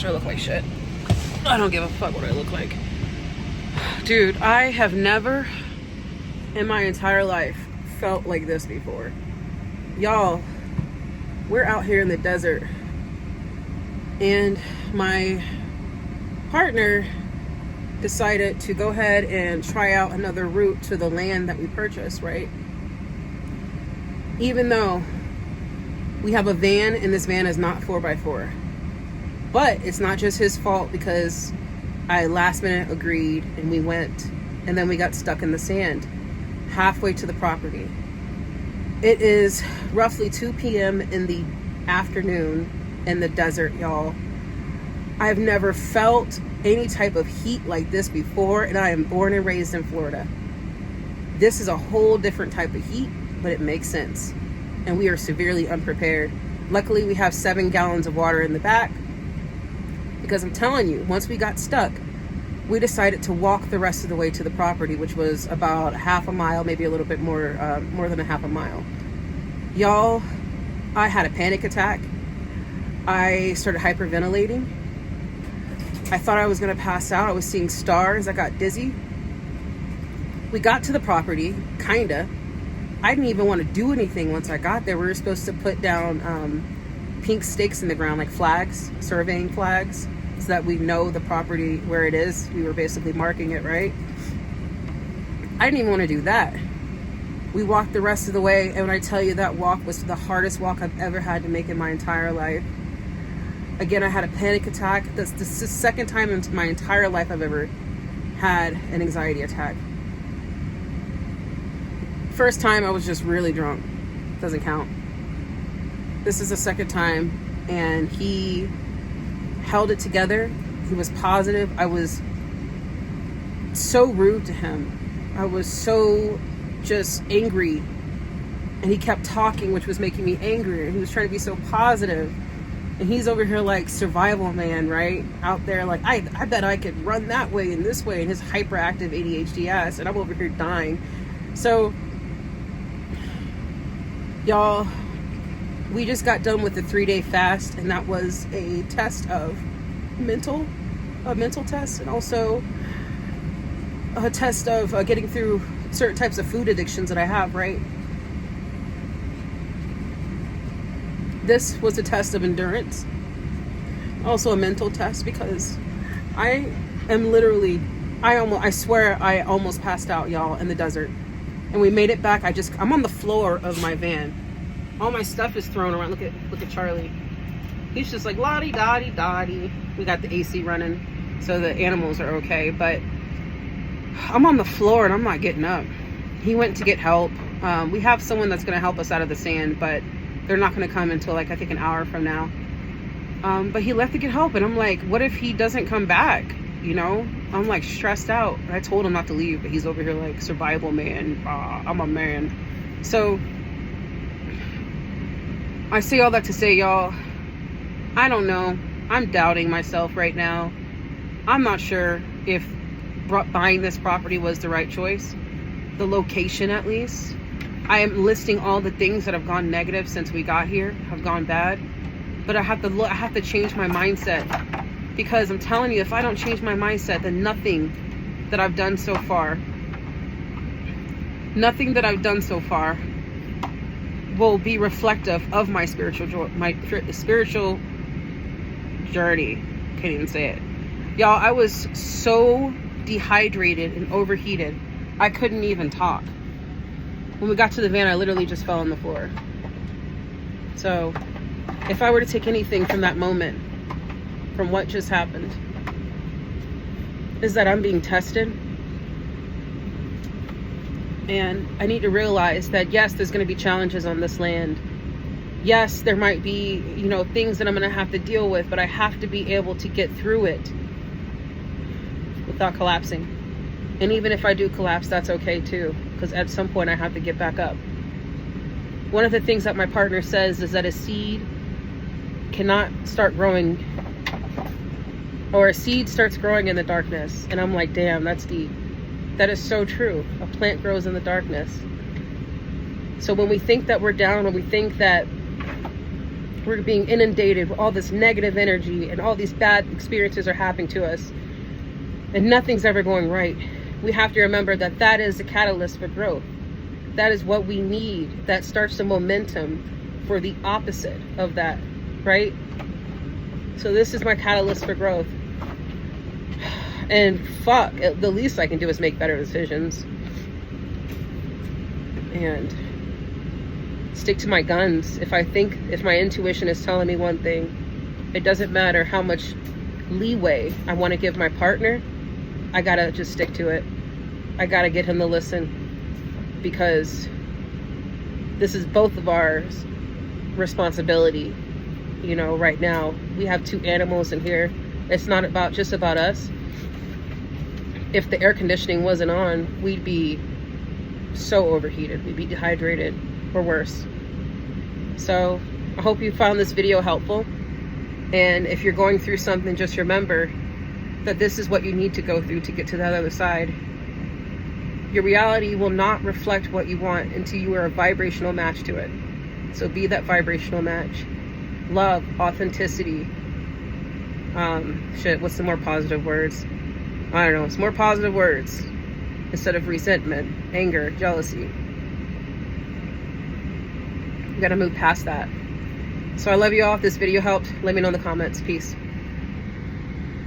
I look like shit. I don't give a fuck what I look like. Dude, I have never in my entire life felt like this before. Y'all, we're out here in the desert and my partner decided to go ahead and try out another route to the land that we purchased, right? Even though we have a van and this van is not 4x4. But it's not just his fault because I last minute agreed and we went and then we got stuck in the sand halfway to the property. It is roughly 2 p.m. in the afternoon in the desert, y'all. I've never felt any type of heat like this before, and I am born and raised in Florida. This is a whole different type of heat, but it makes sense. And we are severely unprepared. Luckily, we have 7 gallons of water in the back. Because I'm telling you, once we got stuck, we decided to walk the rest of the way to the property, which was about half a mile, maybe a little bit more than a half a mile. Y'all, I had a panic attack. I started hyperventilating. I thought I was gonna pass out. I was seeing stars. I got dizzy. We got to the property, kinda. I didn't even want to do anything once I got there. We were supposed to put down pink stakes in the ground, like flags, surveying flags, so that we know the property where it is. We were basically marking it, right? I didn't even want to do that. We walked the rest of the way, and when I tell you that walk was the hardest walk I've ever had to make in my entire life. Again, I had a panic attack. That's the second time in my entire life I've ever had an anxiety attack. First time I was just really drunk. Doesn't count. This is the second time, and he held it together. He was positive. I was so rude to him. I was so just angry, and he kept talking, which was making me angrier. He was trying to be so positive, and he's over here like survival man, right? Out there like, I bet I could run that way and this way, and his hyperactive ADHD ass, and I'm over here dying. So, y'all, we just got done with the 3-day fast, and that was a test of a mental test, and also a test of getting through certain types of food addictions that I have, right? This was a test of endurance, also a mental test, because I am literally, I swear I almost passed out, y'all, in the desert. And we made it back. I'm on the floor of my van. All my stuff is thrown around. Look at Charlie. He's just like la-di-da-di-da-di. We got the AC running, so the animals are okay. But I'm on the floor and I'm not getting up. He went to get help. We have someone that's going to help us out of the sand, but they're not going to come until like I think an hour from now. But he left to get help, and I'm like, what if he doesn't come back? You know, I'm like stressed out. I told him not to leave, but he's over here like survival man. I'm a man. So I say all that to say, y'all, I don't know. I'm doubting myself right now. I'm not sure if buying this property was the right choice. The location, at least. I am listing all the things that have gone negative since we got here, have gone bad. But I have to change my mindset. Because I'm telling you, if I don't change my mindset, then nothing that I've done so far will be reflective of my spiritual journey. Can't even say it. Y'all, I was so dehydrated and overheated, I couldn't even talk. When we got to the van, I literally just fell on the floor. So, if I were to take anything from that moment, from what just happened, is that I'm being tested. And I need to realize that, yes, there's going to be challenges on this land. Yes, there might be, things that I'm going to have to deal with, but I have to be able to get through it without collapsing. And even if I do collapse, that's okay too, because at some point I have to get back up. One of the things that my partner says is that a seed cannot start growing, or a seed starts growing in the darkness. And I'm like, damn, that's deep. That is so true. A plant grows in the darkness. So when we think that we're down, when we think that We're being inundated with all this negative energy, and all these bad experiences are happening to us, and nothing's ever going right. We have to remember that that is a catalyst for growth. That is what we need. That starts the momentum for the opposite of that, right? So this is my catalyst for growth. And fuck, the least I can do is make better decisions and stick to my guns. If my intuition is telling me one thing, it doesn't matter how much leeway I want to give my partner, I gotta just stick to it. I gotta get him to listen, because this is both of our responsibility. You know, right now we have 2 animals in here. It's not just about us. If the air conditioning wasn't on, we'd be so overheated. We'd be dehydrated or worse. So I hope you found this video helpful. And if you're going through something, just remember that this is what you need to go through to get to the other side. Your reality will not reflect what you want until you are a vibrational match to it. So be that vibrational match. Love, authenticity. What's some more positive words? I don't know. It's more positive words instead of resentment, anger, jealousy. You gotta move past that. So I love you all. If this video helped, let me know in the comments. Peace.